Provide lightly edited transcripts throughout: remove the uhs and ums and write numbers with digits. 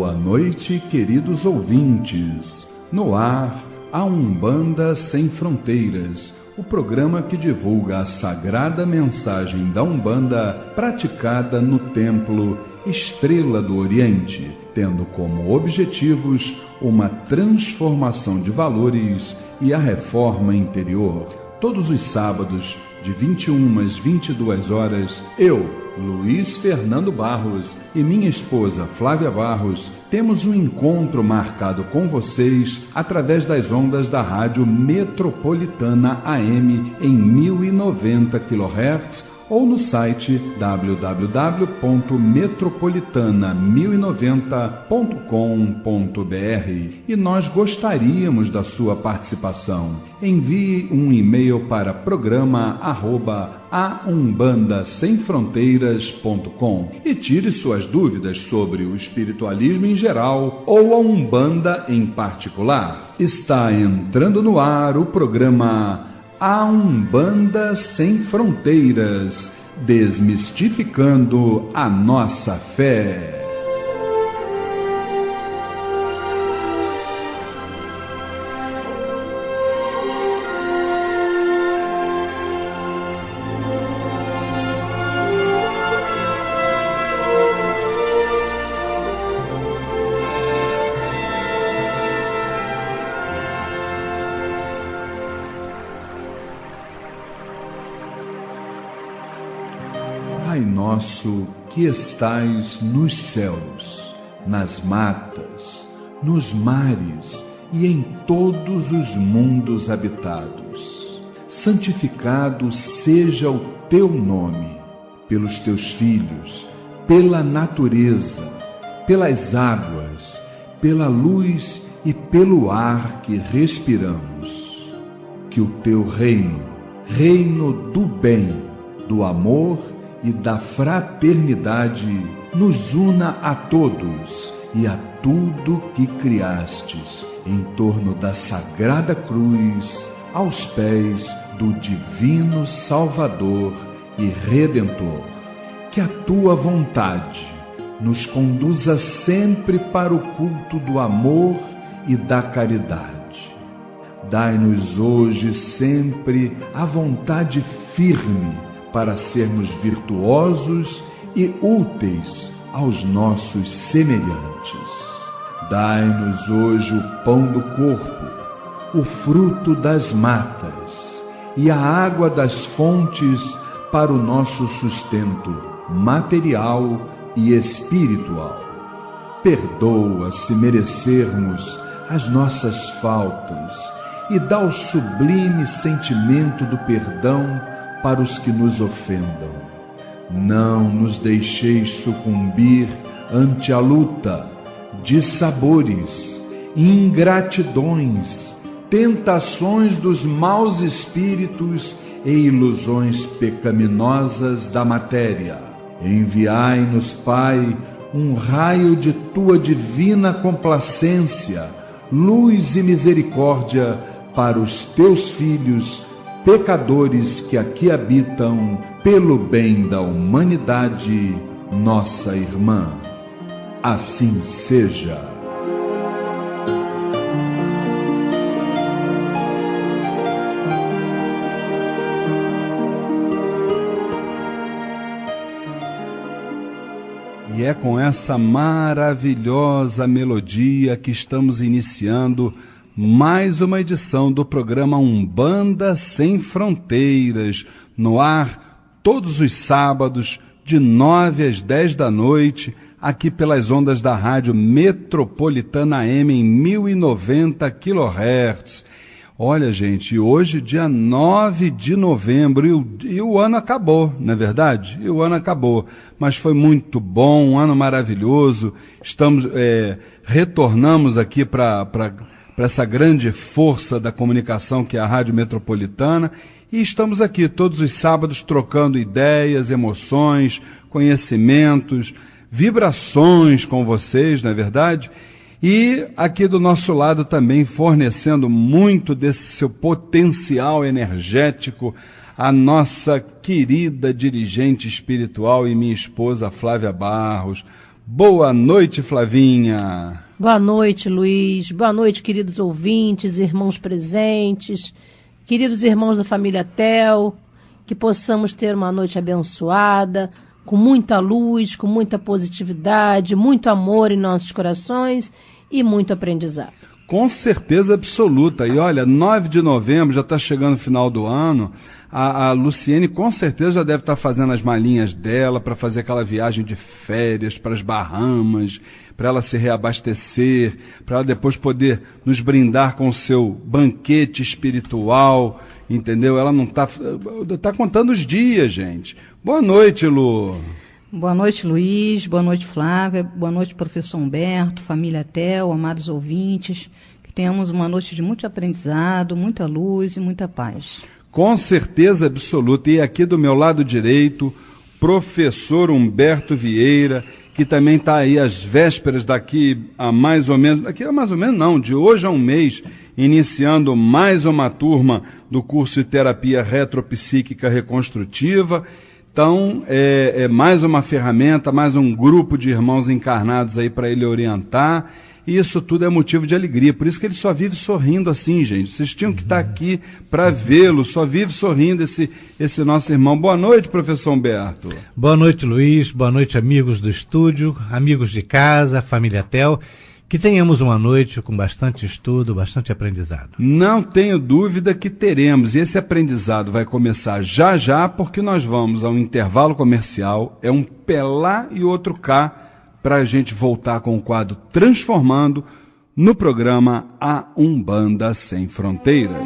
Boa noite, queridos ouvintes. No ar, a Umbanda Sem Fronteiras, o programa que divulga a sagrada mensagem da Umbanda praticada no Templo Estrela do Oriente, tendo como objetivos uma transformação de valores e a reforma interior. Todos os sábados, de 21 às 22 horas, eu, Luiz Fernando Barros, e minha esposa Flávia Barros, temos um encontro marcado com vocês através das ondas da Rádio Metropolitana AM em 1090 kHz ou no site www.metropolitana1090.com.br. E nós gostaríamos da sua participação. Envie um e-mail para programa@aumbandasemfronteiras.com e tire suas dúvidas sobre o espiritualismo em geral ou a Umbanda em particular. Está entrando no ar o programa A Umbanda Sem Fronteiras, desmistificando a nossa fé. Pai nosso que estais nos céus, nas matas, nos mares e em todos os mundos habitados, santificado seja o teu nome, pelos teus filhos, pela natureza, pelas águas, pela luz e pelo ar que respiramos. Que o teu reino, reino do bem, do amor e da fraternidade, nos una a todos e a tudo que criastes em torno da Sagrada Cruz, aos pés do Divino Salvador e Redentor. Que a tua vontade nos conduza sempre para o culto do amor e da caridade. Dai-nos hoje sempre a vontade firme para sermos virtuosos e úteis aos nossos semelhantes. Dai-nos hoje o pão do corpo, o fruto das matas e a água das fontes para o nosso sustento material e espiritual. Perdoa se merecermos as nossas faltas e dá o sublime sentimento do perdão para os que nos ofendam. Não nos deixeis sucumbir ante a luta, dissabores, ingratidões, tentações dos maus espíritos e ilusões pecaminosas da matéria. Enviai-nos, Pai, um raio de tua divina complacência, luz e misericórdia para os teus filhos pecadores que aqui habitam, pelo bem da humanidade, nossa irmã. Assim seja. E é com essa maravilhosa melodia que estamos iniciando mais uma edição do programa Umbanda Sem Fronteiras, no ar todos os sábados, de 9 às 10 da noite, aqui pelas ondas da Rádio Metropolitana AM em 1090 kHz. Olha, gente, hoje, dia 9 de novembro, e o ano acabou, não é verdade? E o ano acabou, mas foi muito bom, um ano maravilhoso. Retornamos aqui para essa grande força da comunicação que é a Rádio Metropolitana, e estamos aqui todos os sábados trocando ideias, emoções, conhecimentos, vibrações com vocês, não é verdade? E aqui do nosso lado também fornecendo muito desse seu potencial energético, a nossa querida dirigente espiritual e minha esposa Flávia Barros. Boa noite, Flavinha. Boa noite, Luiz. Boa noite, queridos ouvintes, irmãos presentes, queridos irmãos da família Tel, que possamos ter uma noite abençoada, com muita luz, com muita positividade, muito amor em nossos corações e muito aprendizado. Com certeza absoluta. E olha, 9 de novembro, já está chegando o final do ano, a Luciene com certeza já deve estar fazendo as malinhas dela para fazer aquela viagem de férias para as Bahamas, para ela se reabastecer, para ela depois poder nos brindar com o seu banquete espiritual, entendeu? Ela não está contando os dias, gente. Boa noite, Lu. Boa noite, Luiz. Boa noite, Flávia. Boa noite, professor Humberto, família Tel, amados ouvintes. Que tenhamos uma noite de muito aprendizado, muita luz e muita paz. Com certeza absoluta. E aqui do meu lado direito, professor Humberto Vieira, que também está aí às vésperas de hoje a um mês, iniciando mais uma turma do curso de terapia retropsíquica reconstrutiva. Então, é mais uma ferramenta, mais um grupo de irmãos encarnados aí para ele orientar. E isso tudo é motivo de alegria. Por isso que ele só vive sorrindo assim, gente. Vocês tinham que estar aqui para vê-lo. Só vive sorrindo esse nosso irmão. Boa noite, professor Humberto. Boa noite, Luiz. Boa noite, amigos do estúdio, amigos de casa, família Tel. Que tenhamos uma noite com bastante estudo, bastante aprendizado. Não tenho dúvida que teremos. E esse aprendizado vai começar já já, porque nós vamos a um intervalo comercial. É um pé lá e outro cá, para a gente voltar com o quadro Transformando no programa A Umbanda Sem Fronteiras.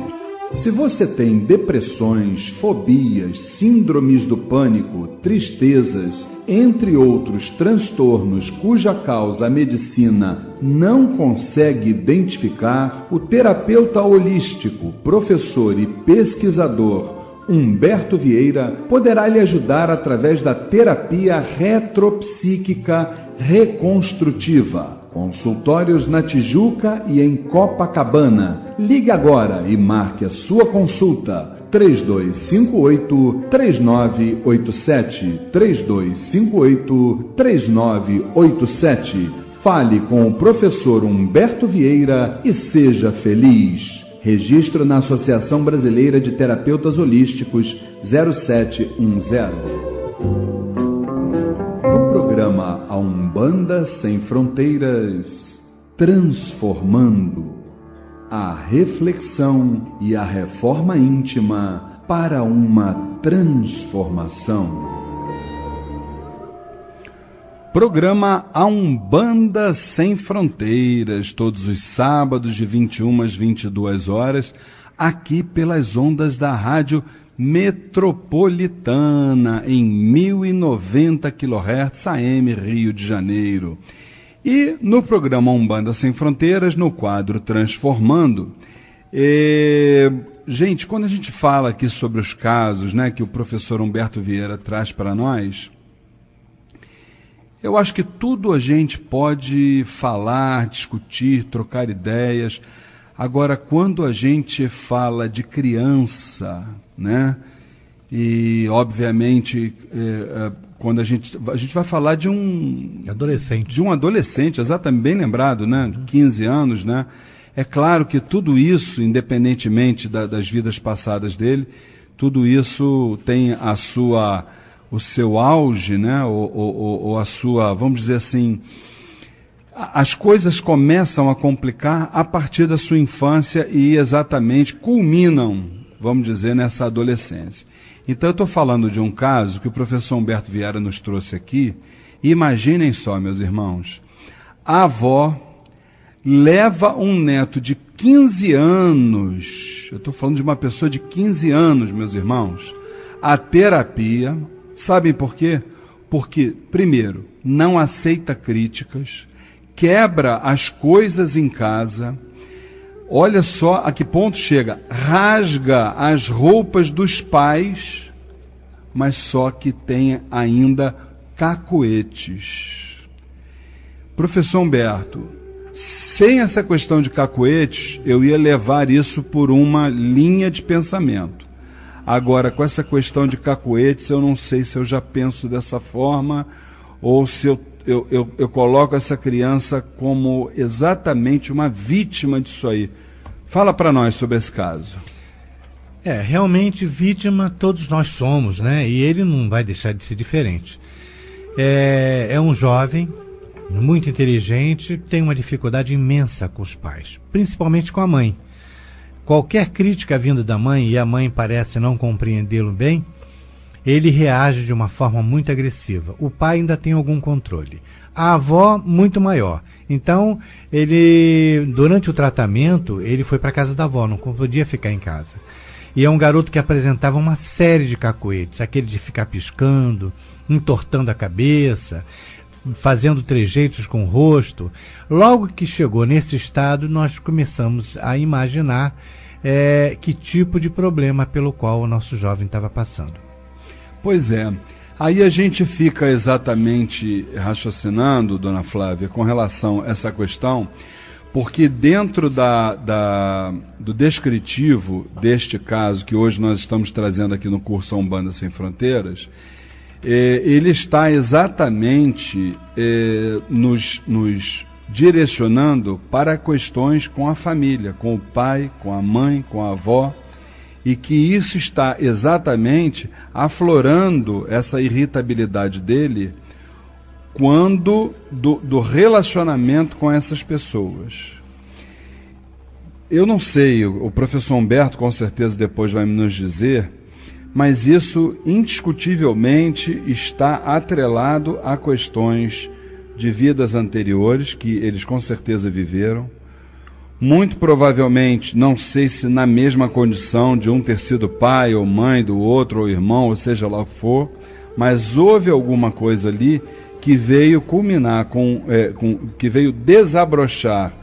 Se você tem depressões, fobias, síndromes do pânico, tristezas, entre outros transtornos cuja causa a medicina não consegue identificar, o terapeuta holístico, professor e pesquisador Humberto Vieira poderá lhe ajudar através da terapia retropsíquica reconstrutiva. Consultórios na Tijuca e em Copacabana. Ligue agora e marque a sua consulta. 3258-3987. 3258-3987. Fale com o professor Humberto Vieira e seja feliz. Registro na Associação Brasileira de Terapeutas Holísticos 0710. No programa A Umbanda Sem Fronteiras, transformando a reflexão e a reforma íntima para uma transformação. Programa A Umbanda Sem Fronteiras, todos os sábados de 21 às 22 horas, aqui pelas ondas da Rádio Metropolitana, em 1090 kHz AM, Rio de Janeiro. E no programa Umbanda Sem Fronteiras, no quadro Transformando, gente, quando a gente fala aqui sobre os casos, né, que o professor Humberto Vieira traz para nós, eu acho que tudo a gente pode falar, discutir, trocar ideias. Agora, quando a gente fala de criança, né? E, obviamente, quando a gente vai falar de um adolescente. De um adolescente, exatamente, bem lembrado, né? De 15 anos, né? É claro que tudo isso, independentemente das vidas passadas dele, tudo isso tem o seu auge, né? Ou a sua, vamos dizer assim, as coisas começam a complicar a partir da sua infância e exatamente culminam, vamos dizer, nessa adolescência. Então eu estou falando de um caso que o professor Humberto Vieira nos trouxe aqui, e imaginem só, meus irmãos, a avó leva um neto de 15 anos, eu estou falando de uma pessoa de 15 anos, meus irmãos, à terapia. Sabem por quê? Porque, primeiro, não aceita críticas, quebra as coisas em casa, olha só a que ponto chega, rasga as roupas dos pais, mas só que tem ainda cacoetes. Professor Humberto, sem essa questão de cacoetes, eu ia levar isso por uma linha de pensamento. Agora, com essa questão de cacoetes, eu não sei se eu já penso dessa forma ou se eu eu coloco essa criança como exatamente uma vítima disso aí. Fala para nós sobre esse caso. Realmente vítima todos nós somos, né? E ele não vai deixar de ser diferente. É um jovem muito inteligente, tem uma dificuldade imensa com os pais, principalmente com a mãe. Qualquer crítica vindo da mãe, e a mãe parece não compreendê-lo bem, ele reage de uma forma muito agressiva. O pai ainda tem algum controle. A avó, muito maior. Então, durante o tratamento, ele foi para a casa da avó, não podia ficar em casa. E é um garoto que apresentava uma série de cacoetes, aquele de ficar piscando, entortando a cabeça, fazendo trejeitos com o rosto. Logo que chegou nesse estado, nós começamos a imaginar que tipo de problema pelo qual o nosso jovem estava passando. Pois é. Aí a gente fica exatamente raciocinando, dona Flávia, com relação a essa questão, porque dentro do descritivo deste caso que hoje nós estamos trazendo aqui no curso A Umbanda Sem Fronteiras, ele está exatamente nos direcionando para questões com a família, com o pai, com a mãe, com a avó, e que isso está exatamente aflorando essa irritabilidade dele quando do relacionamento com essas pessoas. Eu não sei, o professor Humberto com certeza depois vai nos dizer, mas isso indiscutivelmente está atrelado a questões de vidas anteriores que eles com certeza viveram. Muito provavelmente, não sei se na mesma condição de um ter sido pai ou mãe do outro, ou irmão, ou seja lá o que for, mas houve alguma coisa ali que veio culminar que veio desabrochar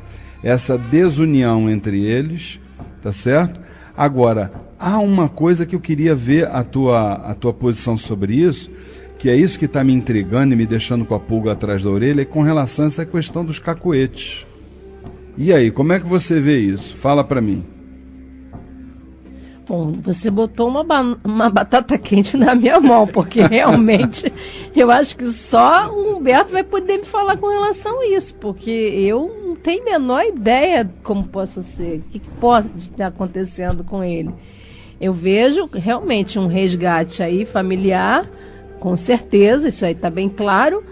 essa desunião entre eles, tá certo? Agora, há uma coisa que eu queria ver a tua posição sobre isso, que é isso que está me intrigando e me deixando com a pulga atrás da orelha, é com relação a essa questão dos cacoetes. E aí, como é que você vê isso? Fala para mim. Bom, você botou uma batata quente na minha mão, porque realmente eu acho que só o Humberto vai poder me falar com relação a isso, porque eu não tenho a menor ideia como possa ser, o que pode estar acontecendo com ele. Eu vejo realmente um resgate aí familiar, com certeza, isso aí está bem claro.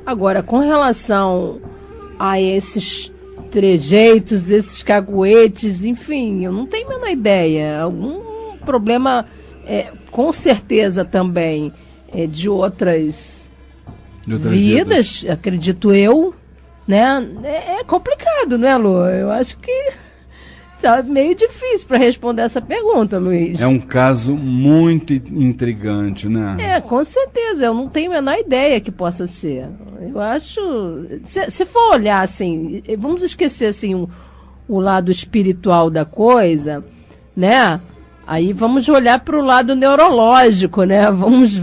Agora, com relação a esses trejeitos, esses caguetes, enfim, eu não tenho a menor ideia. Algum problema, com certeza também, de outras vidas, acredito eu, né? É complicado, né, Lu? Eu acho que tá meio difícil para responder essa pergunta, Luiz. É um caso muito intrigante, né? Com certeza, eu não tenho a menor ideia que possa ser. Eu acho... Se for olhar assim, vamos esquecer assim o lado espiritual da coisa, né? Aí vamos olhar para o lado neurológico, né? Vamos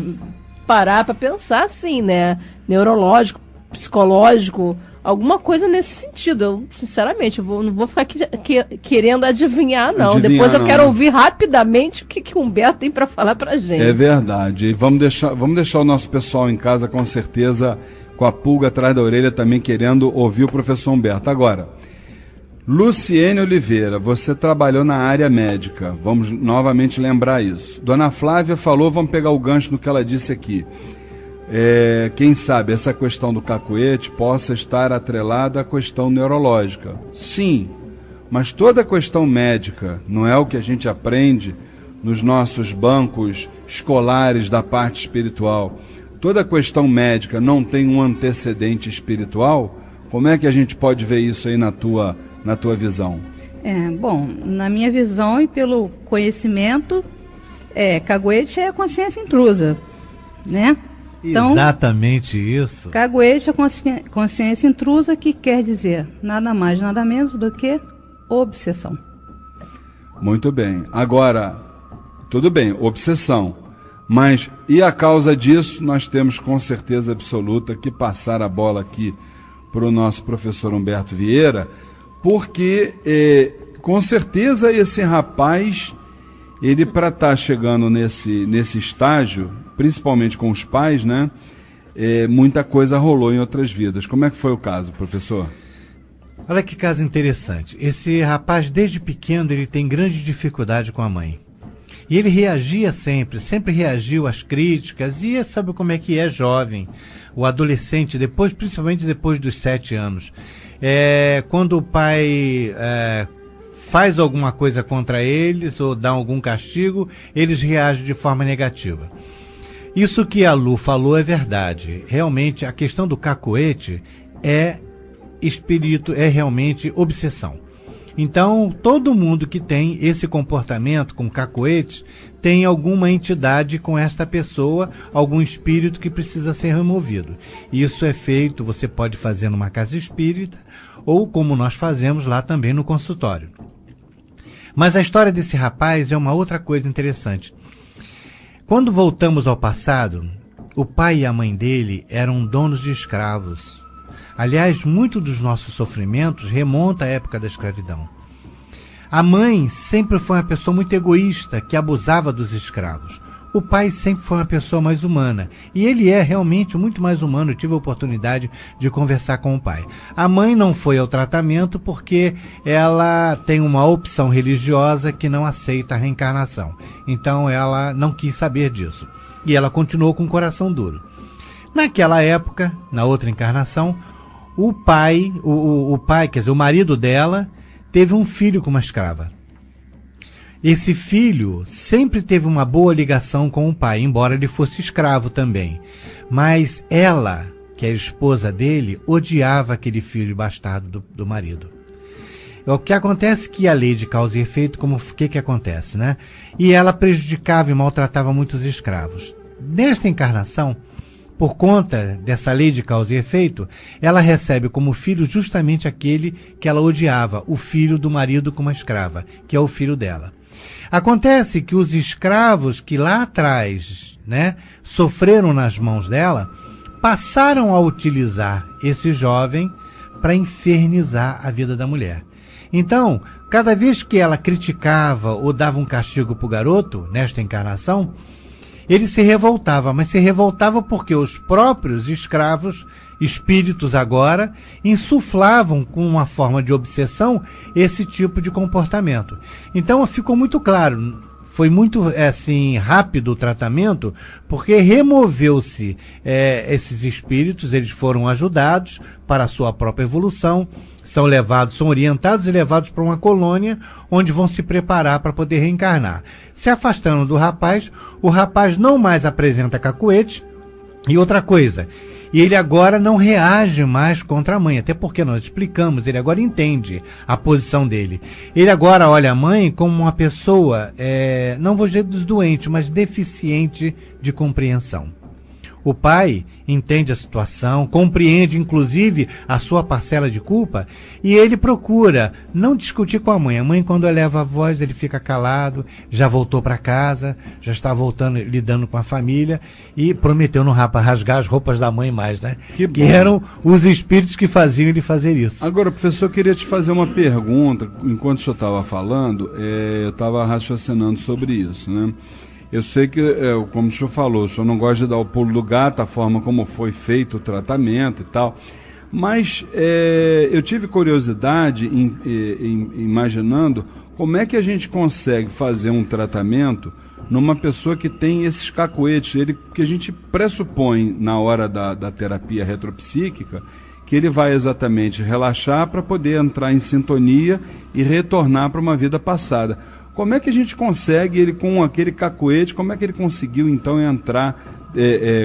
parar para pensar assim, né? Neurológico, psicológico, alguma coisa nesse sentido. Eu, sinceramente, não vou ficar querendo adivinhar, não. Depois eu quero ouvir rapidamente o que o Humberto tem para falar para gente. É verdade. E vamos deixar o nosso pessoal em casa, com certeza, com a pulga atrás da orelha, também querendo ouvir o professor Humberto. Agora, Luciene Oliveira, você trabalhou na área médica. Vamos novamente lembrar isso. Dona Flávia falou, vamos pegar o gancho no que ela disse aqui. Quem sabe essa questão do cacoete possa estar atrelada à questão neurológica. Sim, mas toda questão médica não é o que a gente aprende nos nossos bancos escolares da parte espiritual. Toda questão médica não tem um antecedente espiritual? Como é que a gente pode ver isso aí na tua visão? Bom, na minha visão e pelo conhecimento, caguete é a consciência intrusa, né? Então, exatamente isso. Caguete é consciência intrusa, que quer dizer nada mais, nada menos do que obsessão. Muito bem. Agora, tudo bem, obsessão. Mas, e a causa disso, nós temos com certeza absoluta que passar a bola aqui para o nosso professor Humberto Vieira, porque, com certeza, esse rapaz, ele para estar chegando nesse estágio, principalmente com os pais, né? muita coisa rolou em outras vidas. Como é que foi o caso, professor? Olha que caso interessante. Esse rapaz, desde pequeno, ele tem grande dificuldade com a mãe. E ele reagia sempre reagiu às críticas, e sabe como é que é jovem, o adolescente, principalmente depois dos 7 anos. Quando o pai faz alguma coisa contra eles, ou dá algum castigo, eles reagem de forma negativa. Isso que a Lu falou é verdade. Realmente, a questão do cacoete é espírito, é realmente obsessão. Então, todo mundo que tem esse comportamento com cacoete tem alguma entidade com esta pessoa, algum espírito que precisa ser removido. Isso é feito, você pode fazer numa casa espírita, ou como nós fazemos lá também no consultório. Mas a história desse rapaz é uma outra coisa interessante. Quando voltamos ao passado, o pai e a mãe dele eram donos de escravos. Aliás, muito dos nossos sofrimentos remonta à época da escravidão. A mãe sempre foi uma pessoa muito egoísta, que abusava dos escravos. O pai sempre foi uma pessoa mais humana. E ele é realmente muito mais humano. Eu tive a oportunidade de conversar com o pai. A mãe não foi ao tratamento porque ela tem uma opção religiosa que não aceita a reencarnação. Então ela não quis saber disso. E ela continuou com o coração duro. Naquela época, na outra encarnação, o pai, quer dizer, o marido dela, teve um filho com uma escrava. Esse filho sempre teve uma boa ligação com o pai, embora ele fosse escravo também. Mas ela, que era esposa dele, odiava aquele filho bastardo do marido. O que acontece é que a lei de causa e efeito, o que acontece, né? E ela prejudicava e maltratava muitos escravos. Nesta encarnação, por conta dessa lei de causa e efeito, ela recebe como filho justamente aquele que ela odiava, o filho do marido com uma escrava, que é o filho dela. Acontece que os escravos que lá atrás, né, sofreram nas mãos dela, passaram a utilizar esse jovem para infernizar a vida da mulher. Então, cada vez que ela criticava ou dava um castigo para o garoto, nesta encarnação, ele se revoltava, mas se revoltava porque os próprios escravos, espíritos agora, insuflavam com uma forma de obsessão esse tipo de comportamento. Então ficou muito claro, foi muito rápido o tratamento, porque removeu-se esses espíritos, eles foram ajudados para a sua própria evolução, são orientados e levados para uma colônia onde vão se preparar para poder reencarnar. Se afastando do rapaz, o rapaz não mais apresenta cacoete. E outra coisa, ele agora não reage mais contra a mãe, até porque nós explicamos, ele agora entende a posição dele. Ele agora olha a mãe como uma pessoa, não vou dizer doente, mas deficiente de compreensão. O pai entende a situação, compreende inclusive a sua parcela de culpa, e ele procura não discutir com a mãe. A mãe, quando eleva a voz, ele fica calado, já voltou para casa, já está voltando, lidando com a família, e prometeu não rasgar as roupas da mãe mais, né? Que eram os espíritos que faziam ele fazer isso. Agora, professor, eu queria te fazer uma pergunta. Enquanto o senhor estava falando, eu estava raciocinando sobre isso, né? Eu sei que, como o senhor falou, o senhor não gosta de dar o pulo do gato, a forma como foi feito o tratamento e tal, mas eu tive curiosidade imaginando como é que a gente consegue fazer um tratamento numa pessoa que tem esses cacoetes, que a gente pressupõe na hora da terapia retropsíquica, que ele vai exatamente relaxar para poder entrar em sintonia e retornar para uma vida passada. Como é que a gente consegue, ele com aquele cacoete, como é que ele conseguiu então entrar,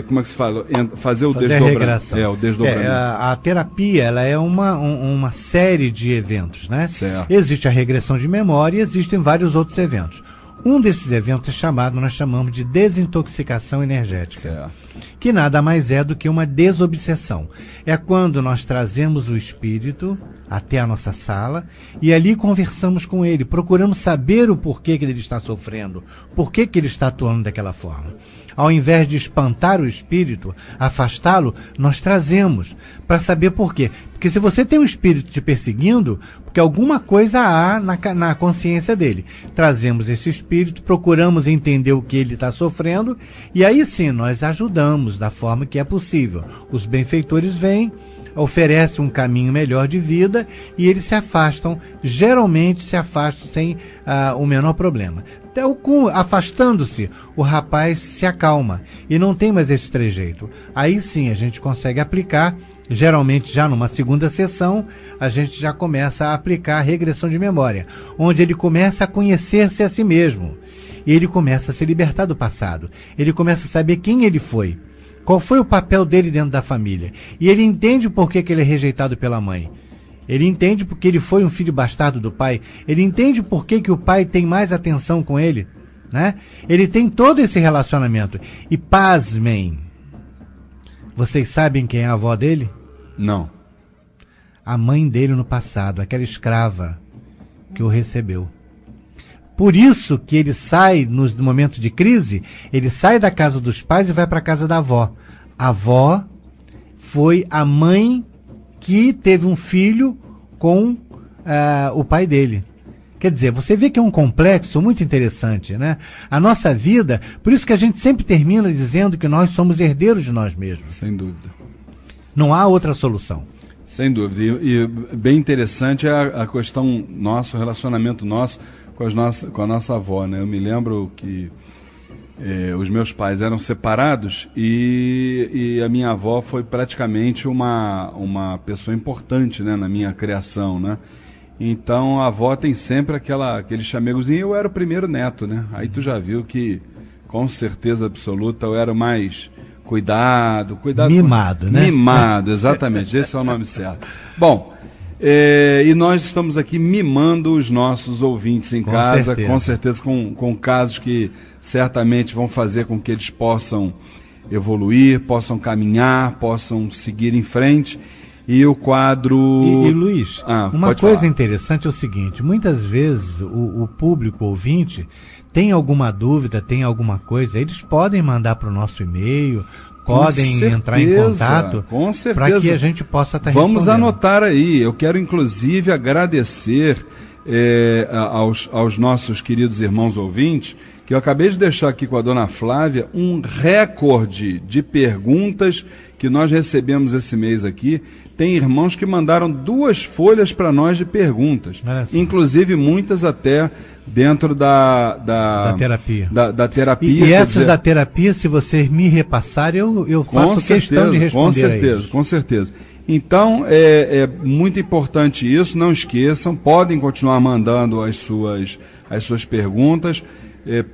como é que se fala? Fazer o desdobramento. O desdobramento. A terapia, ela é uma série de eventos, né? Certo. Existe a regressão de memória e existem vários outros eventos. Um desses eventos nós chamamos de desintoxicação energética, certo, que nada mais é do que uma desobsessão. É quando nós trazemos o espírito até a nossa sala e ali conversamos com ele, procuramos saber o porquê que ele está sofrendo, por que ele está atuando daquela forma. Ao invés de espantar o espírito, afastá-lo, nós trazemos para saber por quê. Porque se você tem um espírito te perseguindo, porque alguma coisa há na consciência dele. Trazemos esse espírito, procuramos entender o que ele está sofrendo, e aí sim nós ajudamos da forma que é possível. Os benfeitores vêm, oferecem um caminho melhor de vida e eles se afastam, geralmente se afastam sem o menor problema. Então, afastando-se, o rapaz se acalma e não tem mais esse trejeito. Aí sim a gente consegue aplicar, geralmente já numa segunda sessão, a gente já começa a aplicar a regressão de memória, onde ele começa a conhecer-se a si mesmo. E ele começa a se libertar do passado. Ele começa a saber quem ele foi. Qual foi o papel dele dentro da família. E ele entende por que ele é rejeitado pela mãe. Ele entende porque ele foi um filho bastardo do pai. Ele entende por que o pai tem mais atenção com ele, né? Ele tem todo esse relacionamento. E pasmem, vocês sabem quem é a avó dele? Não. A mãe dele no passado, aquela escrava que o recebeu. Por isso que ele sai, nos momentos de crise, ele sai da casa dos pais e vai para a casa da avó. A avó foi a mãe que teve um filho com o pai dele. Quer dizer, você vê que é um complexo muito interessante, né? A nossa vida, por isso que a gente sempre termina dizendo que nós somos herdeiros de nós mesmos. Sem dúvida. Não há outra solução. Sem dúvida. E bem interessante é a questão nossa, o relacionamento nosso com a nossa avó, né? Eu me lembro que os meus pais eram separados e a minha avó foi praticamente uma pessoa importante, né, na minha criação, né? Então a avó tem sempre aquele chamegozinho. Eu era o primeiro neto, né? Aí tu já viu que, com certeza absoluta, eu era o mais cuidado mimado, né? Mimado, exatamente, esse é o nome certo. Bom, e nós estamos aqui mimando os nossos ouvintes em casa, com certeza com casos que certamente vão fazer com que eles possam evoluir, possam caminhar, possam seguir em frente. E o quadro... E Luiz, uma coisa interessante é o seguinte, muitas vezes o público ouvinte tem alguma dúvida, tem alguma coisa, eles podem mandar para o nosso e-mail, podem entrar em contato para que a gente possa estar respondendo. Vamos anotar aí. Eu quero inclusive agradecer aos nossos queridos irmãos ouvintes, que eu acabei de deixar aqui com a dona Flávia um recorde de perguntas que nós recebemos esse mês aqui. Tem irmãos que mandaram 2 folhas para nós de perguntas, inclusive muitas até dentro da terapia. Da terapia. E essas da terapia, se você me repassar, eu faço questão de responder. Com certeza. Então, é muito importante isso, não esqueçam, podem continuar mandando as suas perguntas.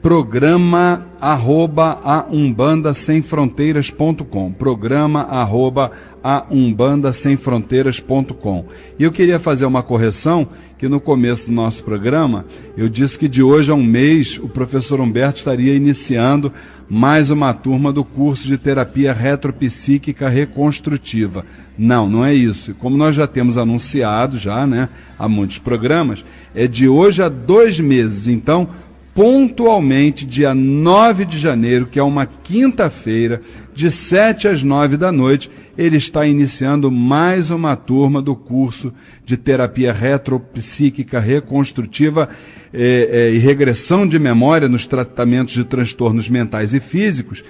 programa@aumbandasemfronteiras.com programa@aumbandasemfronteiras.com. E eu queria fazer uma correção, que no começo do nosso programa eu disse que de hoje a um mês o professor Humberto estaria iniciando mais uma turma do curso de terapia retropsíquica reconstrutiva. Não é isso. Como nós já temos anunciado né, há muitos programas, é de hoje a 2 meses. Então, pontualmente, dia 9 de janeiro, que é uma quinta-feira, de 7 às 9 da noite, ele está iniciando mais uma turma do curso de terapia retropsíquica reconstrutiva e regressão de memória nos tratamentos de transtornos mentais e físicos.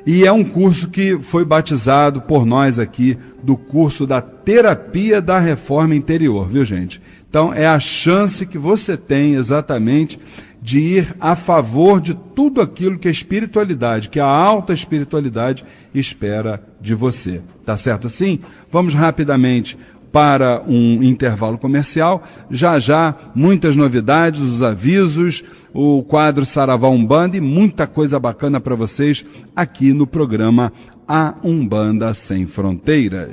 E é um curso que foi batizado por nós aqui do curso da terapia da reforma interior, viu, gente? Então, é a chance que você tem exatamente de ir a favor de tudo aquilo que a espiritualidade, que a alta espiritualidade espera de você. Tá certo assim? Vamos rapidamente para um intervalo comercial. Já, muitas novidades, os avisos, o quadro Saravá Umbanda e muita coisa bacana para vocês aqui no programa A Umbanda Sem Fronteiras.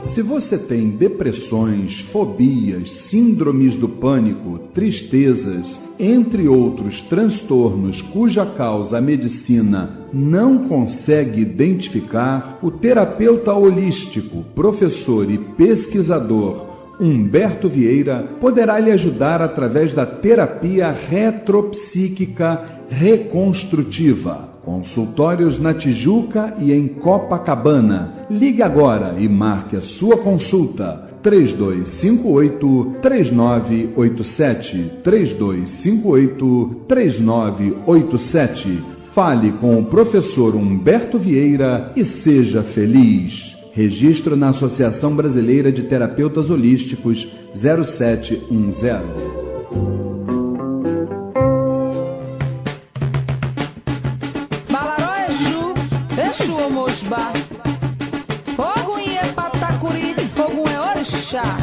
Se você tem depressões, fobias, síndromes do pânico, tristezas, entre outros transtornos cuja causa a medicina não consegue identificar, o terapeuta holístico, professor e pesquisador Humberto Vieira poderá lhe ajudar através da terapia retropsíquica reconstrutiva. Consultórios na Tijuca e em Copacabana. Ligue agora e marque a sua consulta. 3258-3987. 3258-3987. Fale com o professor Humberto Vieira e seja feliz. Registro na Associação Brasileira de Terapeutas Holísticos 0710.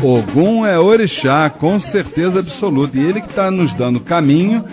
Ogum é orixá, com certeza absoluta. E ele que está nos dando caminho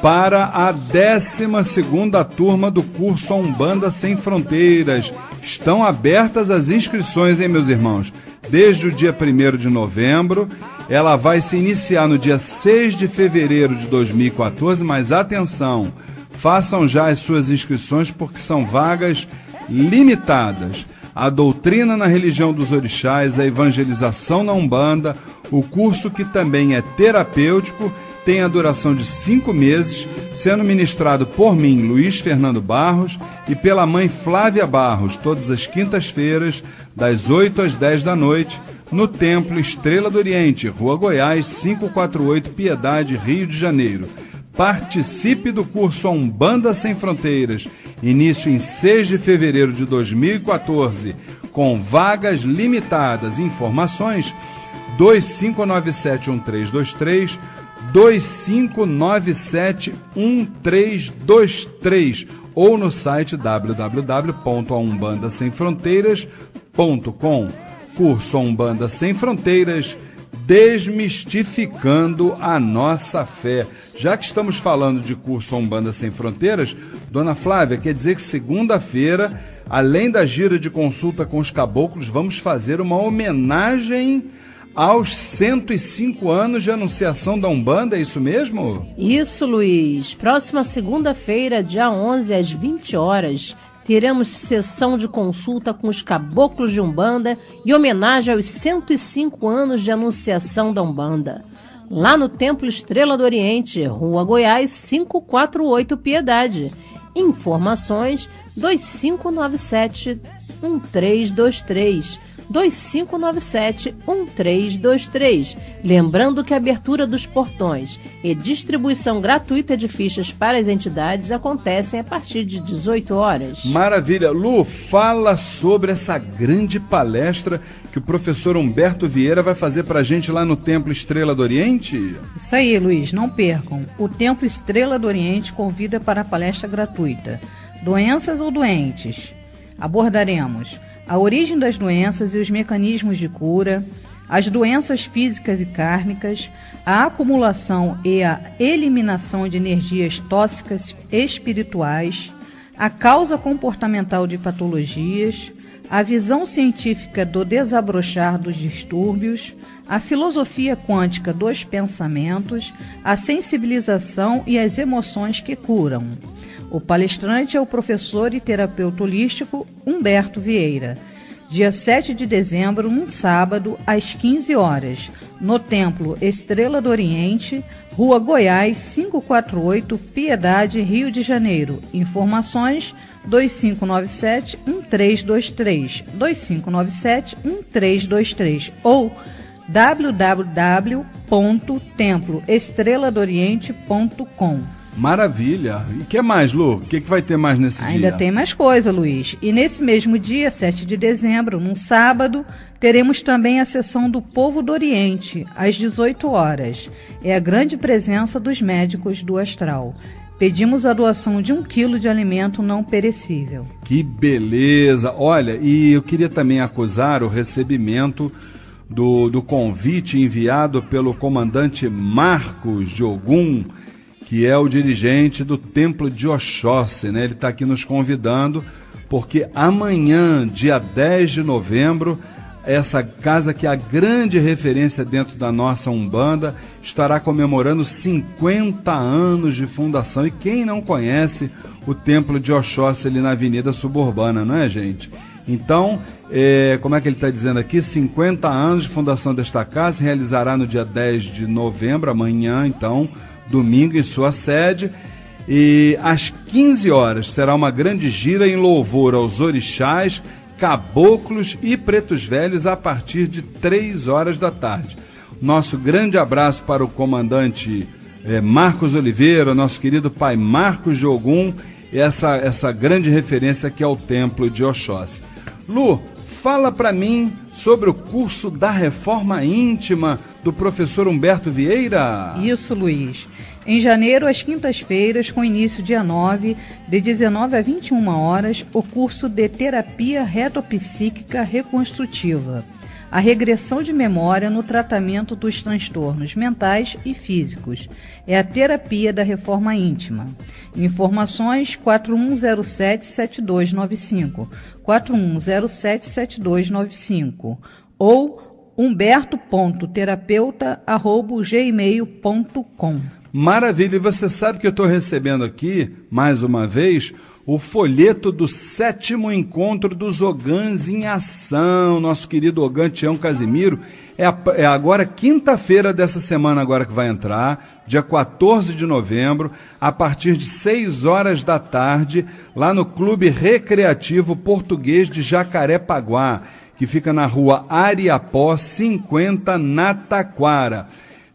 para a 12ª turma do curso A Umbanda Sem Fronteiras. Estão abertas as inscrições, hein, meus irmãos? Desde o dia 1º de novembro. Ela vai se iniciar no dia 6 de fevereiro de 2014, mas atenção, façam já as suas inscrições porque são vagas limitadas. A doutrina na religião dos orixás, a evangelização na Umbanda, o curso que também é terapêutico, tem a duração de 5 meses, sendo ministrado por mim, Luiz Fernando Barros, e pela mãe Flávia Barros, todas as quintas-feiras, das 8 às 10 da noite, no Templo Estrela do Oriente, Rua Goiás, 548, Piedade, Rio de Janeiro. Participe do curso A Umbanda Sem Fronteiras, início em 6 de fevereiro de 2014, com vagas limitadas. Informações 2597-1323, 2597-1323 ou no site www.aumbandasemfronteiras.com. Curso A Umbanda Sem Fronteiras, desmistificando a nossa fé. Já que estamos falando de curso A Umbanda Sem Fronteiras, dona Flávia, quer dizer que segunda-feira, além da gira de consulta com os caboclos, vamos fazer uma homenagem aos 105 anos de anunciação da Umbanda, é isso mesmo? Isso, Luiz. Próxima segunda-feira, dia 11, às 20 horas, teremos sessão de consulta com os caboclos de Umbanda e homenagem aos 105 anos de anunciação da Umbanda. Lá no Templo Estrela do Oriente, Rua Goiás, 548, Piedade. Informações 2597-1323. 2597-1323. Lembrando que a abertura dos portões e distribuição gratuita de fichas para as entidades acontecem a partir de 18 horas. Maravilha. Lu, fala sobre essa grande palestra que o professor Humberto Vieira vai fazer para a gente lá no Templo Estrela do Oriente. Isso aí, Luiz, não percam. O Templo Estrela do Oriente convida para a palestra gratuita. Doenças ou doentes? Abordaremos a origem das doenças e os mecanismos de cura, as doenças físicas e kármicas, a acumulação e a eliminação de energias tóxicas espirituais, a causa comportamental de patologias, a visão científica do desabrochar dos distúrbios, a filosofia quântica dos pensamentos, a sensibilização e as emoções que curam. O palestrante é o professor e terapeuta holístico Humberto Vieira. Dia 7 de dezembro, num sábado, às 15 horas, no Templo Estrela do Oriente, Rua Goiás, 548, Piedade, Rio de Janeiro. Informações 2597-1323, 2597-1323 ou www.temploestreladooriente.com. Maravilha. E o que mais, Lu? O que vai ter mais nesse dia? Ainda tem mais coisa, Luiz. E nesse mesmo dia, 7 de dezembro, num sábado, teremos também a sessão do Povo do Oriente, às 18 horas. É a grande presença dos médicos do astral. Pedimos a doação de 1 quilo de alimento não perecível. Que beleza! Olha, e eu queria também acusar o recebimento do convite enviado pelo comandante Marcos de Ogum, que é o dirigente do Templo de Oxóssi, né? Ele está aqui nos convidando, porque amanhã, dia 10 de novembro, essa casa que é a grande referência dentro da nossa Umbanda, estará comemorando 50 anos de fundação. E quem não conhece o Templo de Oxóssi ali na Avenida Suburbana, não é, gente? Então, como é que ele está dizendo aqui? 50 anos de fundação desta casa, se realizará no dia 10 de novembro, amanhã, então, domingo, em sua sede. E às 15 horas será uma grande gira em louvor aos orixás, caboclos e pretos velhos a partir de 3 horas da tarde. Nosso grande abraço para o comandante Marcos Oliveira, nosso querido pai Marcos de Ogum, essa grande referência que é o Templo de Oxóssi. Lu, fala para mim sobre o curso da Reforma Íntima do professor Humberto Vieira. Isso, Luiz. Em janeiro, às quintas-feiras, com início dia 9, de 19 a 21 horas, o curso de Terapia Retopsíquica Reconstrutiva. A regressão de memória no tratamento dos transtornos mentais e físicos. É a terapia da reforma íntima. Informações 4107-7295, 4107-7295 ou humberto.terapeuta@gmail.com. Maravilha, e você sabe que eu estou recebendo aqui, mais uma vez, o folheto do 7º Encontro dos Ogãs em Ação. Nosso querido Ogã Tião Casimiro. É agora quinta-feira dessa semana agora que vai entrar, dia 14 de novembro, a partir de 6 horas da tarde, lá no Clube Recreativo Português de Jacarepaguá, que fica na rua Ariapó 50, na Taquara.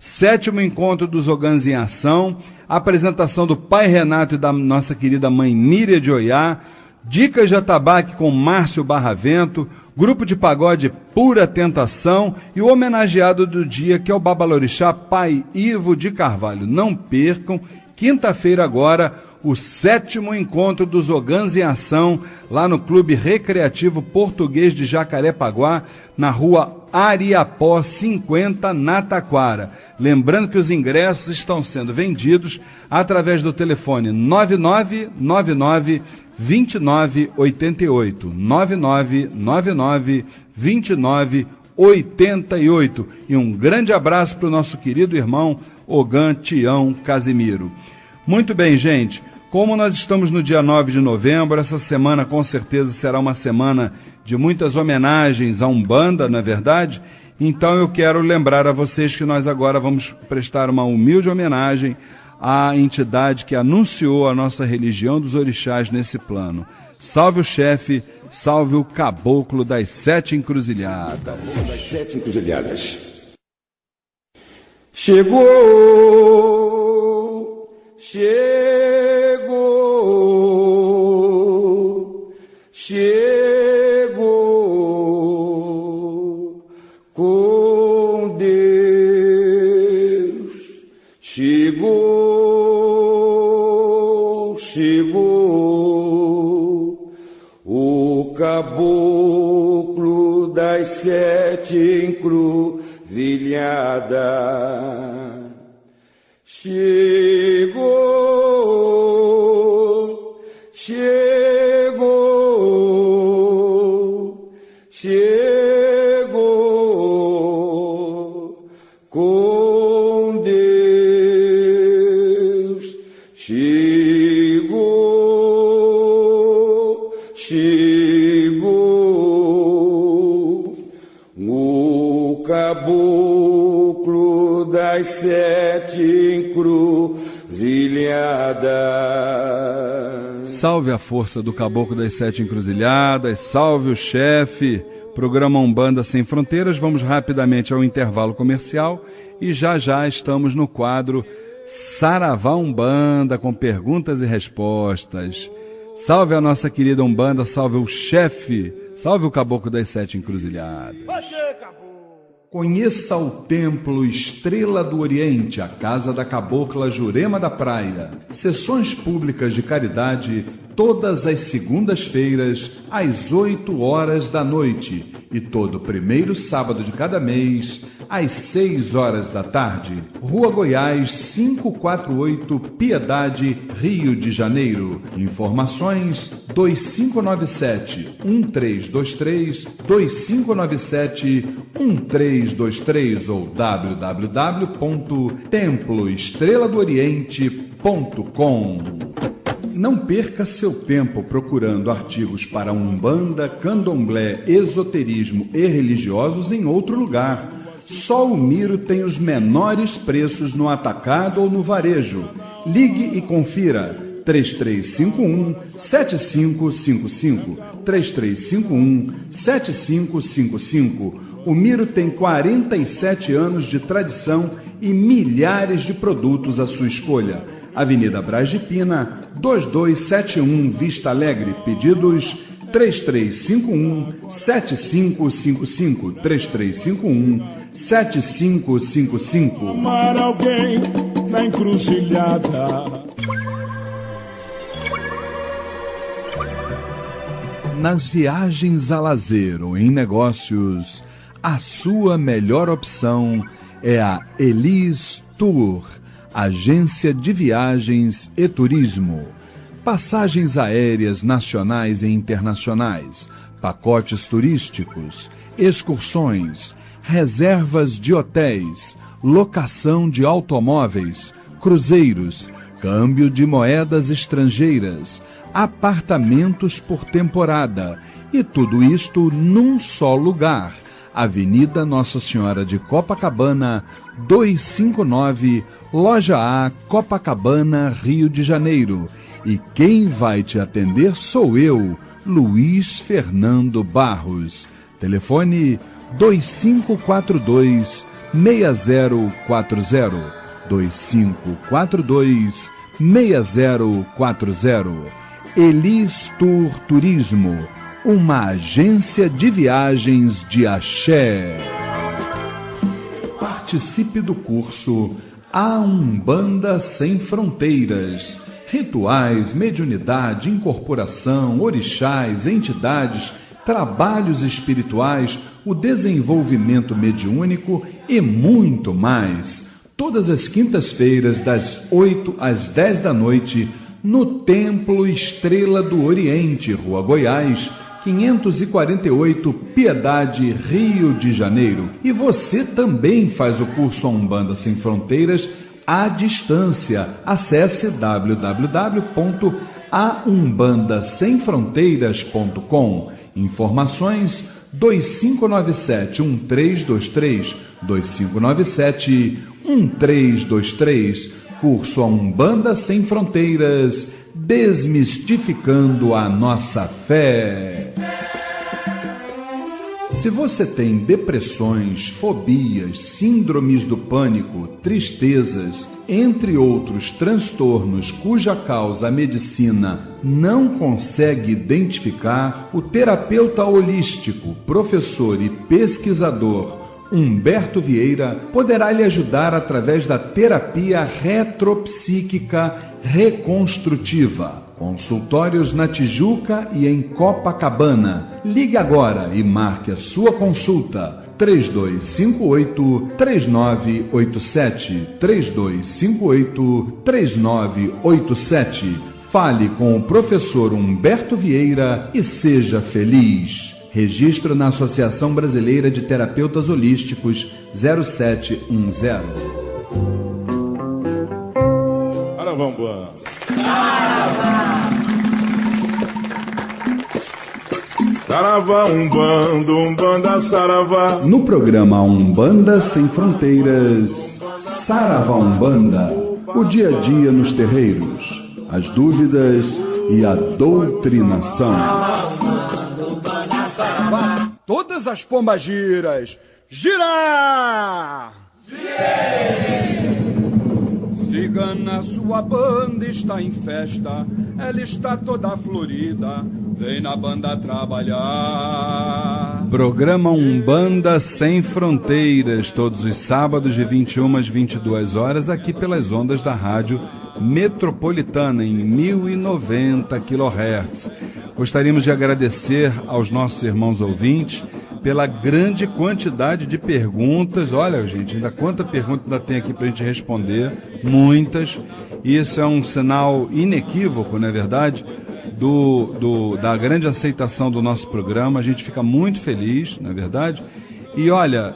7º Encontro dos Ogãs em Ação, apresentação do pai Renato e da nossa querida mãe Míria de Oiá, dicas de atabaque com Márcio Barravento, grupo de pagode Pura Tentação e o homenageado do dia, que é o babalorixá pai Ivo de Carvalho. Não percam, quinta-feira agora, o 7º Encontro dos Ogãs em Ação, lá no Clube Recreativo Português de Jacarepaguá, na rua Ariapó 50, na Taquara. Lembrando que os ingressos estão sendo vendidos através do telefone 9999-2988, 9999-2988. E um grande abraço para o nosso querido irmão Ogã Tião Casimiro. Muito bem, gente. Como nós estamos no dia 9 de novembro, essa semana com certeza será uma semana de muitas homenagens à Umbanda, não é verdade? Então eu quero lembrar a vocês que nós agora vamos prestar uma humilde homenagem à entidade que anunciou a nossa religião dos orixás nesse plano. Salve o chefe, salve o caboclo das 7 encruzilhadas. Caboclo das 7 encruzilhadas. Chegou, com Deus. Chegou o caboclo das 7 encruzilhadas. Chegou com Deus. Chegou o caboclo das 7 encruzilhadas. Salve a força do caboclo das 7 encruzilhadas, salve o chefe. Programa Umbanda Sem Fronteiras. Vamos rapidamente ao intervalo comercial e já estamos no quadro Saravá Umbanda, com perguntas e respostas. Salve a nossa querida Umbanda, salve o chefe, salve o caboclo das 7 encruzilhadas. Conheça o Templo Estrela do Oriente, a casa da cabocla Jurema da Praia. Sessões públicas de caridade todas as segundas-feiras, às 8 horas da noite. E todo primeiro sábado de cada mês, às 6 horas da tarde. Rua Goiás, 548, Piedade, Rio de Janeiro. Informações 2597-1323, 2597-1323 ou www.temploestreladooriente.com. Não perca seu tempo procurando artigos para Umbanda, Candomblé, esoterismo e religiosos em outro lugar. Só o Miro tem os menores preços no atacado ou no varejo. Ligue e confira. 3351-7555. 3351-7555. O Miro tem 47 anos de tradição e milhares de produtos à sua escolha. Avenida Braz de Pina, 2271, Vista Alegre. Pedidos 3351-7555. 3351-7555. Amar alguém na encruzilhada. Nas viagens a lazer ou em negócios, a sua melhor opção é a Elis Tour, agência de viagens e turismo. Passagens aéreas nacionais e internacionais, pacotes turísticos, excursões, reservas de hotéis, locação de automóveis, cruzeiros, câmbio de moedas estrangeiras, apartamentos por temporada, e tudo isto num só lugar. Avenida Nossa Senhora de Copacabana, 259, Loja A, Copacabana, Rio de Janeiro. E quem vai te atender sou eu, Luiz Fernando Barros. Telefone 2542-6040. 2542-6040. Elis Tour Turismo, uma agência de viagens de axé. Participe do curso A Umbanda Sem Fronteiras. Rituais, mediunidade, incorporação, orixás, entidades, trabalhos espirituais, o desenvolvimento mediúnico e muito mais. Todas as quintas-feiras, das 8 às 10 da noite, no Templo Estrela do Oriente, Rua Goiás, 548, Piedade, Rio de Janeiro. E você também faz o curso A Umbanda Sem Fronteiras à distância. Acesse www.aumbandasemfronteiras.com. Informações 2597-1323, 2597-1323. Curso A Umbanda Sem Fronteiras, desmistificando a nossa fé. Se você tem depressões, fobias, síndromes do pânico, tristezas, entre outros transtornos cuja causa a medicina não consegue identificar, o terapeuta holístico, professor e pesquisador Humberto Vieira poderá lhe ajudar através da terapia retropsíquica reconstrutiva. Consultórios na Tijuca e em Copacabana. Ligue agora e marque a sua consulta. 3258-3987. 3258-3987. Fale com o professor Humberto Vieira e seja feliz. Registro na Associação Brasileira de Terapeutas Holísticos 0710. Saravambam. Saravá, Umbanda, Umbanda, Saravá. No programa Umbanda Sem Fronteiras, Saravá Umbanda, o dia a dia nos terreiros, as dúvidas e a doutrinação. Todas as pombagiras, girar! Cigana, sua banda está em festa, ela está toda florida, vem na banda trabalhar. Programa Umbanda Sem Fronteiras, todos os sábados de 21 às 22 horas, aqui pelas ondas da rádio Metropolitana, em 1090 kHz. Gostaríamos de agradecer aos nossos irmãos ouvintes pela grande quantidade de perguntas. Olha, gente, ainda quanta pergunta ainda tem aqui para a gente responder, muitas. Isso é um sinal inequívoco, não é verdade, da grande aceitação do nosso programa. A gente fica muito feliz, não é verdade? E olha,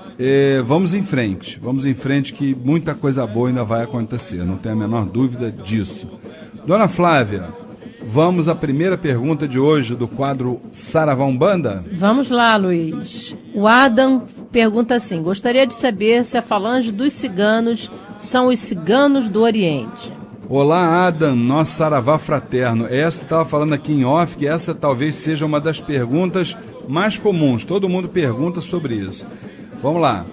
vamos em frente que muita coisa boa ainda vai acontecer, não tem a menor dúvida disso. Dona Flávia, vamos à primeira pergunta de hoje do quadro Saravá Umbanda? Vamos lá, Luiz. O Adam pergunta assim: gostaria de saber se a falange dos ciganos são os ciganos do Oriente. Olá, Adam, nosso Saravá fraterno. Essa estava falando aqui em off, que essa talvez seja uma das perguntas mais comuns. Todo mundo pergunta sobre isso. Vamos lá.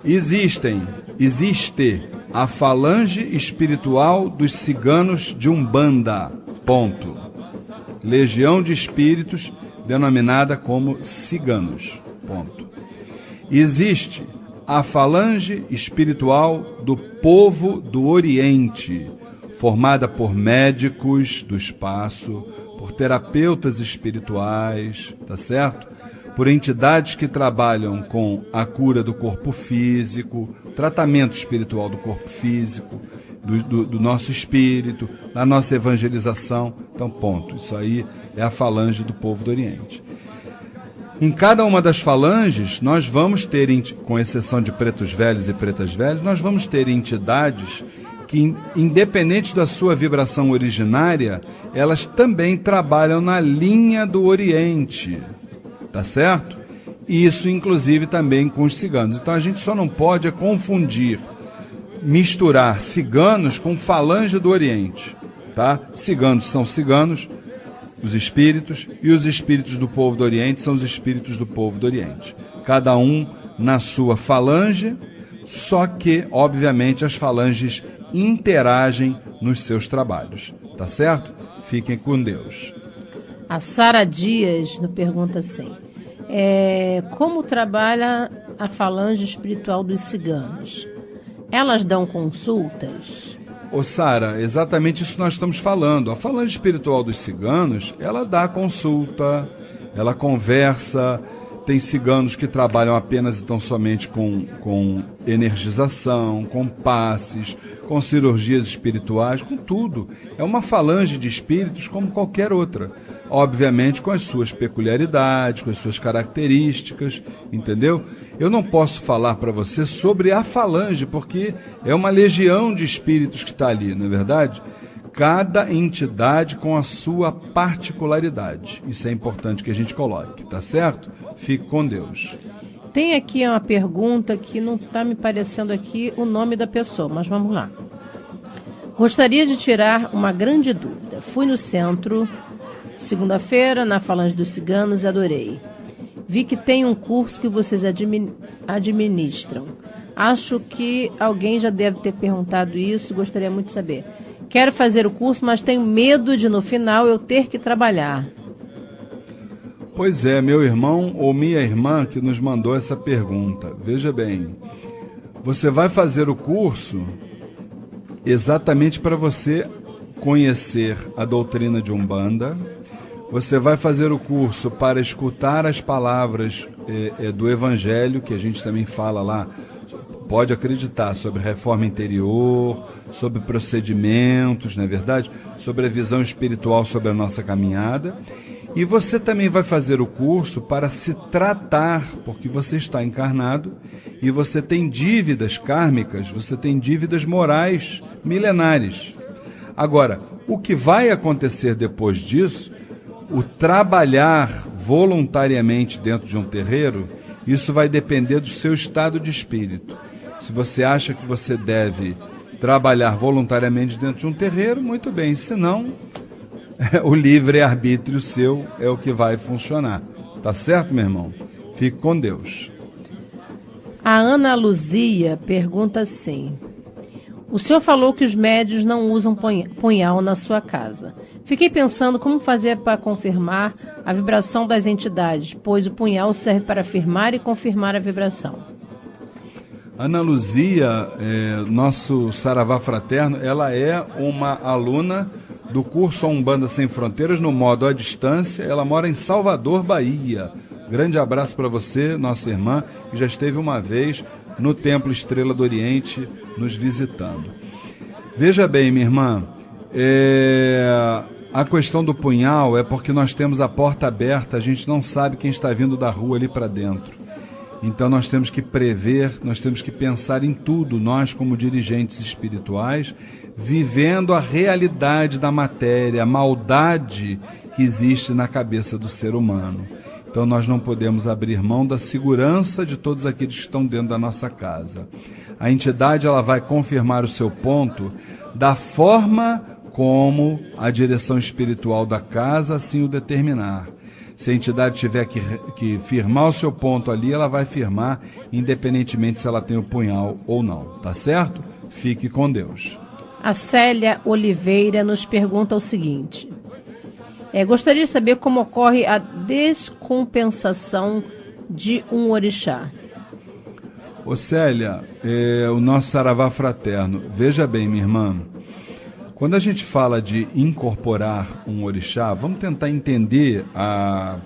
Existe a falange espiritual dos ciganos de Umbanda. Ponto. Legião de espíritos denominada como ciganos. Ponto. Existe a falange espiritual do povo do Oriente, formada por médicos do espaço, por terapeutas espirituais, tá certo? Por entidades que trabalham com a cura do corpo físico, tratamento espiritual do corpo físico, do nosso espírito, da nossa evangelização. Então, ponto. Isso aí é a falange do povo do Oriente. Em cada uma das falanges, nós vamos ter, com exceção de pretos velhos e pretas velhas, nós vamos ter entidades que, independente da sua vibração originária, elas também trabalham na linha do Oriente, tá certo? E isso, inclusive, também com os ciganos. Então, a gente só não pode confundir, misturar ciganos com falange do Oriente, tá? Ciganos são ciganos, os espíritos, e os espíritos do povo do Oriente são os espíritos do povo do Oriente. Cada um na sua falange, só que, obviamente, as falanges interagem nos seus trabalhos, tá certo? Fiquem com Deus. A Sara Dias nos pergunta assim: como trabalha a falange espiritual dos ciganos? Elas dão consultas? Ô Sara, exatamente isso nós estamos falando. A falange espiritual dos ciganos, ela dá consulta, ela conversa. Tem ciganos que trabalham apenas e tão somente com energização, com passes, com cirurgias espirituais, com tudo. É uma falange de espíritos como qualquer outra. Obviamente com as suas peculiaridades, com as suas características, entendeu? Eu não posso falar para você sobre a falange, porque é uma legião de espíritos que está ali, não é verdade? Cada entidade com a sua particularidade. Isso é importante que a gente coloque, tá certo? Fique com Deus. Tem aqui uma pergunta que não está me parecendo aqui o nome da pessoa, mas vamos lá. Gostaria de tirar uma grande dúvida. Fui no centro, segunda-feira, na Falange dos Ciganos, e adorei. Vi que tem um curso que vocês administram. Acho que alguém já deve ter perguntado isso, gostaria muito de saber. Quero fazer o curso, mas tenho medo de no final eu ter que trabalhar. Pois é, meu irmão ou minha irmã que nos mandou essa pergunta. Veja bem, você vai fazer o curso exatamente para você conhecer a doutrina de Umbanda. Você vai fazer o curso para escutar as palavras do Evangelho, que a gente também fala lá. Pode acreditar sobre reforma interior, sobre procedimentos, não é verdade? Sobre a visão espiritual sobre a nossa caminhada. E você também vai fazer o curso para se tratar, porque você está encarnado e você tem dívidas kármicas, você tem dívidas morais milenares. Agora, o que vai acontecer depois disso, o trabalhar voluntariamente dentro de um terreiro, isso vai depender do seu estado de espírito. Se você acha que você deve trabalhar voluntariamente dentro de um terreiro, muito bem. Se não, o livre-arbítrio seu é o que vai funcionar. Tá certo, meu irmão? Fique com Deus. A Ana Luzia pergunta assim: o senhor falou que os médios não usam punhal na sua casa. Fiquei pensando como fazer para confirmar a vibração das entidades, pois o punhal serve para afirmar e confirmar a vibração. Ana Luzia, nosso Saravá fraterno, ela é uma aluna do curso A Umbanda Sem Fronteiras, no modo à distância. Ela mora em Salvador, Bahia. Grande abraço para você, nossa irmã, que já esteve uma vez no Templo Estrela do Oriente nos visitando. Veja bem, minha irmã, a questão do punhal é porque nós temos a porta aberta, a gente não sabe quem está vindo da rua ali para dentro. Então nós temos que prever, nós temos que pensar em tudo, nós como dirigentes espirituais, vivendo a realidade da matéria, a maldade que existe na cabeça do ser humano. Então nós não podemos abrir mão da segurança de todos aqueles que estão dentro da nossa casa. A entidade ela vai confirmar o seu ponto da forma como a direção espiritual da casa assim o determinar. Se a entidade tiver que firmar o seu ponto ali, ela vai firmar, independentemente se ela tem o punhal ou não. Tá certo? Fique com Deus. A Célia Oliveira nos pergunta o seguinte. Gostaria de saber como ocorre a descompensação de um orixá. Ô Célia, o nosso saravá fraterno. Veja bem, minha irmã. Quando a gente fala de incorporar um orixá, vamos tentar entender a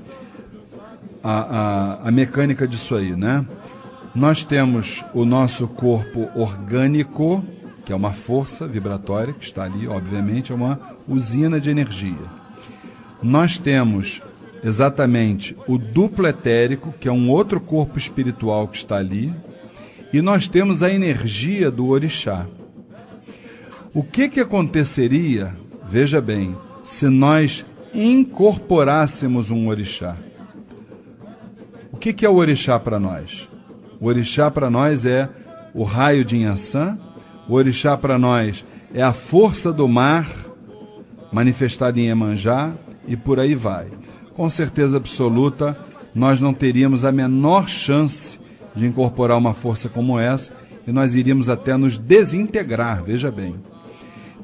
mecânica disso aí, né? Nós temos o nosso corpo orgânico, que é uma força vibratória, que está ali, obviamente, é uma usina de energia. Nós temos exatamente o duplo etérico, que é um outro corpo espiritual que está ali, e nós temos a energia do orixá. O que aconteceria, veja bem, se nós incorporássemos um orixá? O que é o orixá para nós? O orixá para nós é o raio de Inhaçã, o orixá para nós é a força do mar manifestada em Iemanjá e por aí vai. Com certeza absoluta, nós não teríamos a menor chance de incorporar uma força como essa e nós iríamos até nos desintegrar, veja bem.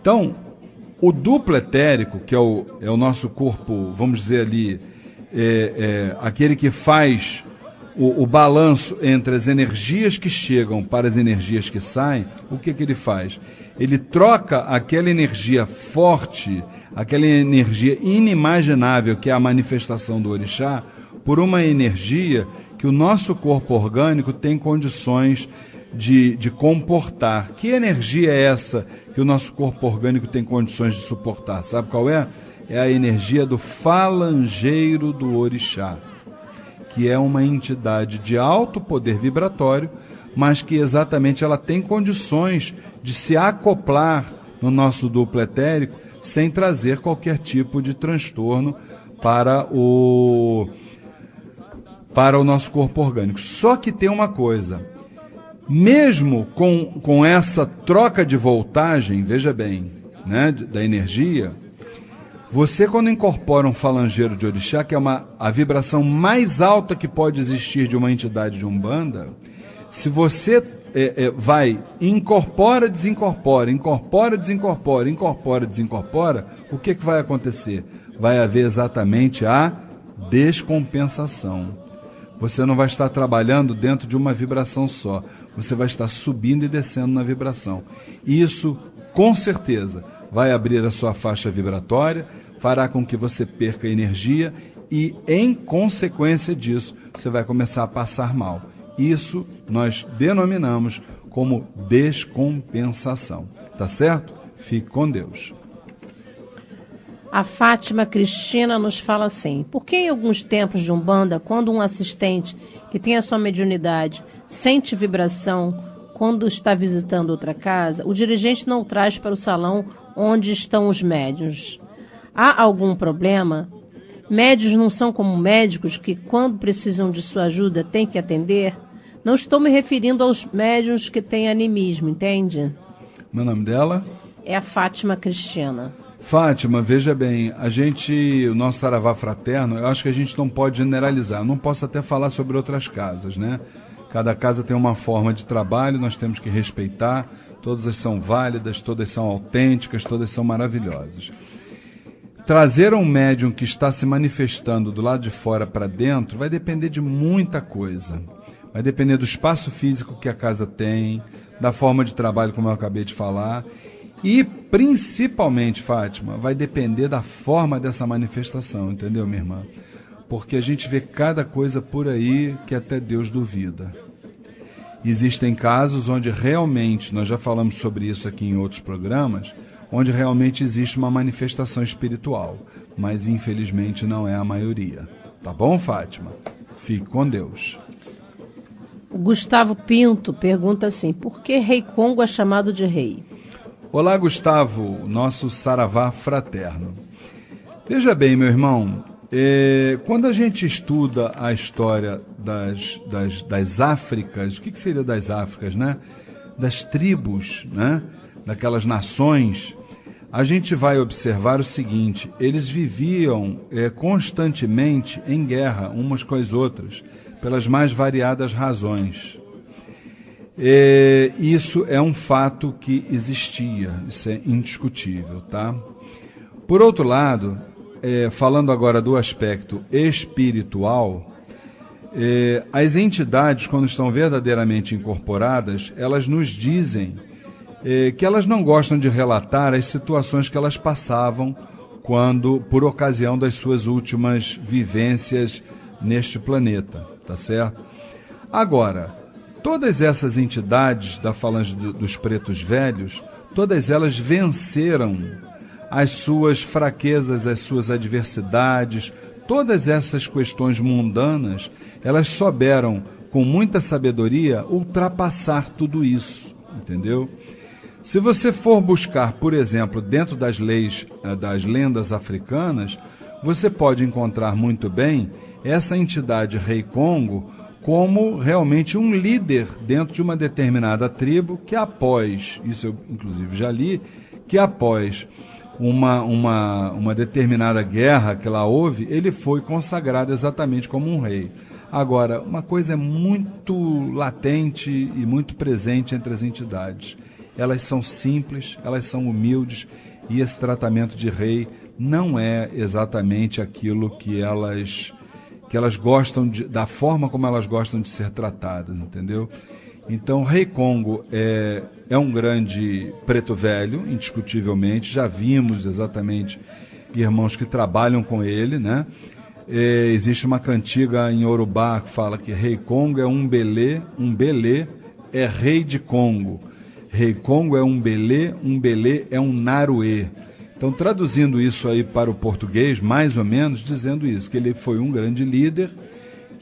Então, o duplo etérico, que é o nosso corpo, vamos dizer ali, aquele que faz o balanço entre as energias que chegam para as energias que saem, o que ele faz? Ele troca aquela energia forte, aquela energia inimaginável que é a manifestação do orixá, por uma energia que o nosso corpo orgânico tem condições de comportar. Que energia é essa que o nosso corpo orgânico tem condições de suportar? Sabe qual é? É a energia do falangeiro do orixá, que é uma entidade de alto poder vibratório, mas que exatamente ela tem condições de se acoplar no nosso duplo etérico sem trazer qualquer tipo de transtorno para o nosso corpo orgânico. Só que tem uma coisa, mesmo com essa troca de voltagem, veja bem, né, da energia, você quando incorpora um falangeiro de orixá, que é a vibração mais alta que pode existir de uma entidade de Umbanda, se você incorpora, desincorpora, incorpora, desincorpora, incorpora, desincorpora, o que vai acontecer? Vai haver exatamente a descompensação. Você não vai estar trabalhando dentro de uma vibração só. Você vai estar subindo e descendo na vibração. Isso, com certeza, vai abrir a sua faixa vibratória, fará com que você perca energia e, em consequência disso, você vai começar a passar mal. Isso nós denominamos como descompensação. Tá certo? Fique com Deus. A Fátima Cristina nos fala assim: por que em alguns tempos de Umbanda, quando um assistente que tem a sua mediunidade sente vibração quando está visitando outra casa, o dirigente não o traz para o salão onde estão os médiuns? Há algum problema? Médiuns não são como médicos que, quando precisam de sua ajuda, têm que atender? Não estou me referindo aos médiuns que têm animismo, entende? Meu nome dela? É a Fátima Cristina. Fátima, veja bem, o nosso saravá fraterno, eu acho que a gente não pode generalizar. Eu não posso até falar sobre outras casas, né? Cada casa tem uma forma de trabalho, nós temos que respeitar. Todas são válidas, todas são autênticas, todas são maravilhosas. Trazer um médium que está se manifestando do lado de fora para dentro vai depender de muita coisa. Vai depender do espaço físico que a casa tem, da forma de trabalho, como eu acabei de falar. E, principalmente, Fátima, vai depender da forma dessa manifestação, entendeu, minha irmã? Porque a gente vê cada coisa por aí que até Deus duvida. Existem casos onde realmente, nós já falamos sobre isso aqui em outros programas, onde realmente existe uma manifestação espiritual, mas infelizmente não é a maioria. Tá bom, Fátima? Fique com Deus. O Gustavo Pinto pergunta assim: por que Rei Congo é chamado de rei? Olá, Gustavo, nosso saravá fraterno. Veja bem, meu irmão, quando a gente estuda a história das Áfricas, o que seria das Áfricas, né? Das tribos, né? Daquelas nações, a gente vai observar o seguinte: eles viviam constantemente em guerra umas com as outras, pelas mais variadas razões. Isso é um fato que existia, isso é indiscutível, tá? Por outro lado, falando agora do aspecto espiritual, as entidades, quando estão verdadeiramente incorporadas, elas nos dizem que elas não gostam de relatar as situações que elas passavam por ocasião das suas últimas vivências neste planeta, tá certo? Agora, todas essas entidades da falange dos pretos velhos, todas elas venceram as suas fraquezas, as suas adversidades, todas essas questões mundanas, elas souberam, com muita sabedoria, ultrapassar tudo isso, entendeu? Se você for buscar, por exemplo, dentro das leis, das lendas africanas, você pode encontrar muito bem essa entidade Rei Congo como realmente um líder dentro de uma determinada tribo que após, isso eu inclusive já li, que após uma determinada guerra que lá houve, ele foi consagrado exatamente como um rei. Agora, uma coisa é muito latente e muito presente entre as entidades. Elas são simples, elas são humildes, e esse tratamento de rei não é exatamente aquilo que elas gostam da forma como elas gostam de ser tratadas, entendeu? Então, Rei Congo é um grande preto velho, indiscutivelmente. Já vimos exatamente irmãos que trabalham com ele, né? Existe uma cantiga em Yorubá que fala que Rei Congo é um belê é rei de Congo. Rei Congo é um belê é um naruê. Então, traduzindo isso aí para o português, mais ou menos, dizendo isso, que ele foi um grande líder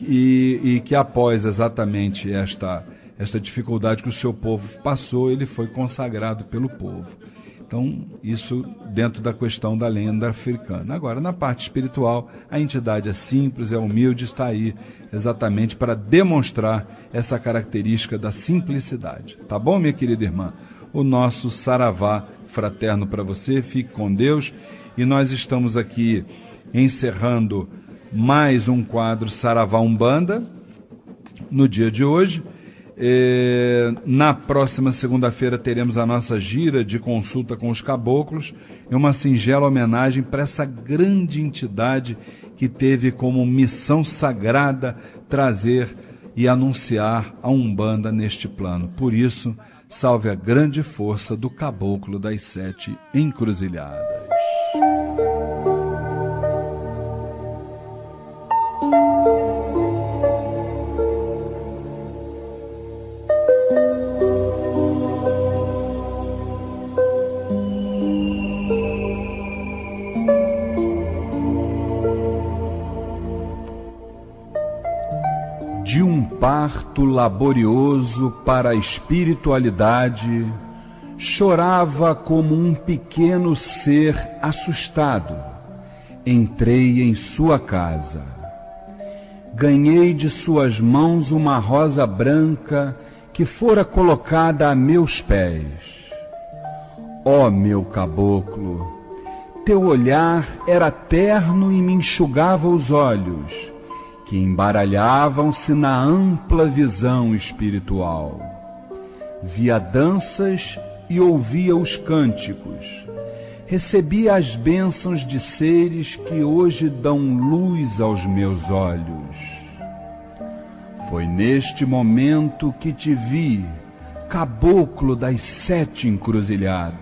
e que após exatamente esta dificuldade que o seu povo passou, ele foi consagrado pelo povo. Então, isso dentro da questão da lenda africana. Agora, na parte espiritual, a entidade é simples, é humilde, está aí exatamente para demonstrar essa característica da simplicidade. Tá bom, minha querida irmã? O nosso saravá fraterno para você, fique com Deus. E nós estamos aqui encerrando mais um quadro Saravá Umbanda no dia de hoje. Na próxima segunda-feira teremos a nossa gira de consulta com os caboclos, e uma singela homenagem para essa grande entidade que teve como missão sagrada trazer e anunciar a Umbanda neste plano. Por isso, salve a grande força do Caboclo das 7 Encruzilhadas. De um parto laborioso para a espiritualidade, chorava como um pequeno ser assustado. Entrei em sua casa. Ganhei de suas mãos uma rosa branca que fora colocada a meus pés. Ó meu caboclo, teu olhar era terno e me enxugava os olhos, que embaralhavam-se na ampla visão espiritual. Via danças e ouvia os cânticos. Recebia as bênçãos de seres que hoje dão luz aos meus olhos. Foi neste momento que te vi, caboclo das 7 encruzilhadas.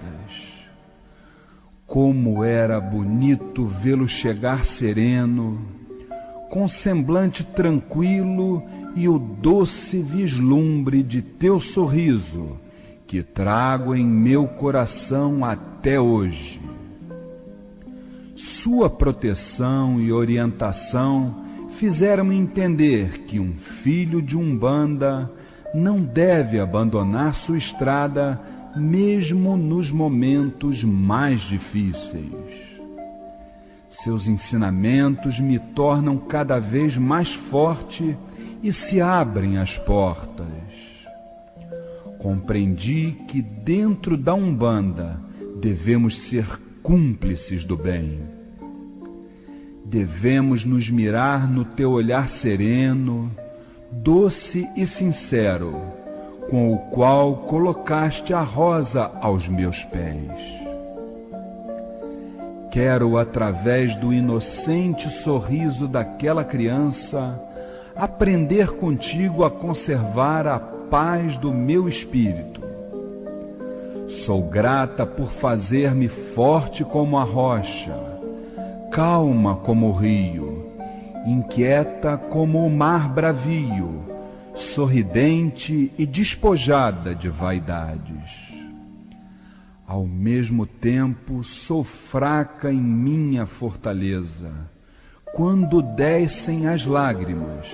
Como era bonito vê-lo chegar sereno, com semblante tranquilo e o doce vislumbre de teu sorriso, que trago em meu coração até hoje. Sua proteção e orientação fizeram-me entender que um filho de Umbanda não deve abandonar sua estrada, mesmo nos momentos mais difíceis. Seus ensinamentos me tornam cada vez mais forte e se abrem as portas. Compreendi que dentro da Umbanda devemos ser cúmplices do bem. Devemos nos mirar no teu olhar sereno, doce e sincero, com o qual colocaste a rosa aos meus pés. Quero, através do inocente sorriso daquela criança, aprender contigo a conservar a paz do meu espírito. Sou grata por fazer-me forte como a rocha, calma como o rio, inquieta como o mar bravio, sorridente e despojada de vaidades. Ao mesmo tempo, sou fraca em minha fortaleza, quando descem as lágrimas,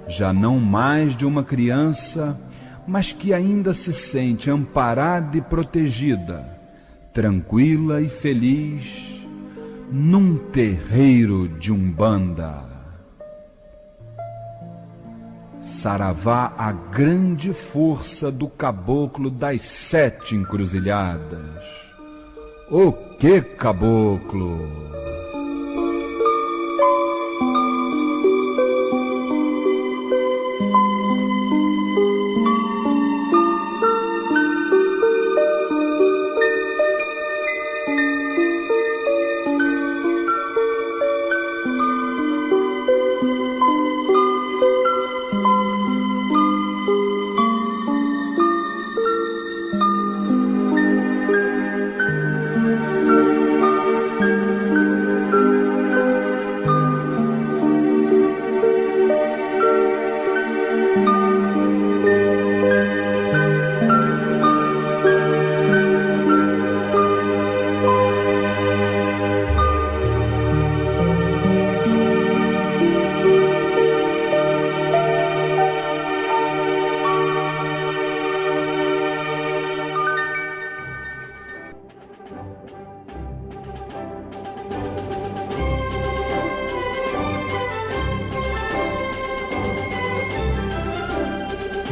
já não mais de uma criança, mas que ainda se sente amparada e protegida, tranquila e feliz, num terreiro de Umbanda. Saravá, a grande força do caboclo das 7 encruzilhadas. O que caboclo!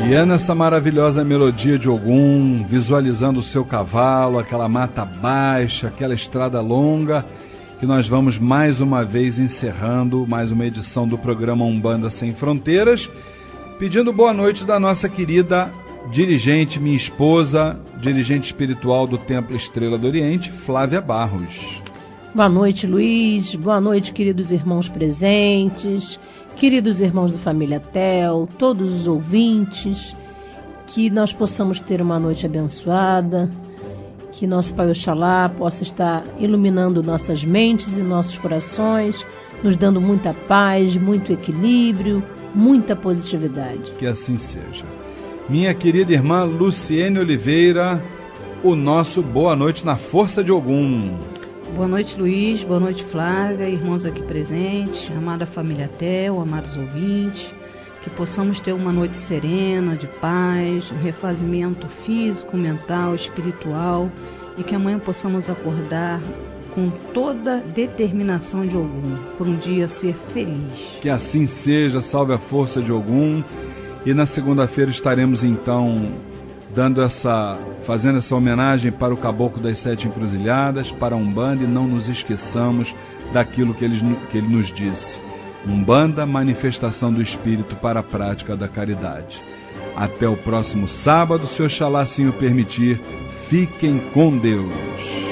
E é nessa maravilhosa melodia de Ogum, visualizando o seu cavalo, aquela mata baixa, aquela estrada longa, que nós vamos mais uma vez encerrando mais uma edição do programa Umbanda Sem Fronteiras, pedindo boa noite da nossa querida dirigente, minha esposa, dirigente espiritual do Templo Estrela do Oriente, Flávia Barros. Boa noite, Luiz. Boa noite, queridos irmãos presentes, queridos irmãos da família Tel, todos os ouvintes, que nós possamos ter uma noite abençoada, que nosso Pai Oxalá possa estar iluminando nossas mentes e nossos corações, nos dando muita paz, muito equilíbrio, muita positividade. Que assim seja. Minha querida irmã Luciene Oliveira, o nosso boa noite na força de Ogum. Boa noite, Luiz. Boa noite, Flávia, irmãos aqui presentes, amada família Tel, amados ouvintes, que possamos ter uma noite serena, de paz, um refazimento físico, mental, espiritual, e que amanhã possamos acordar com toda determinação de Ogum, por um dia ser feliz. Que assim seja, salve a força de Ogum. E na segunda-feira estaremos então fazendo essa homenagem para o Caboclo das 7 Encruzilhadas, para a Umbanda, e não nos esqueçamos daquilo que ele nos disse. Umbanda, manifestação do Espírito para a prática da caridade. Até o próximo sábado, se Oxalá assim o permitir. Fiquem com Deus.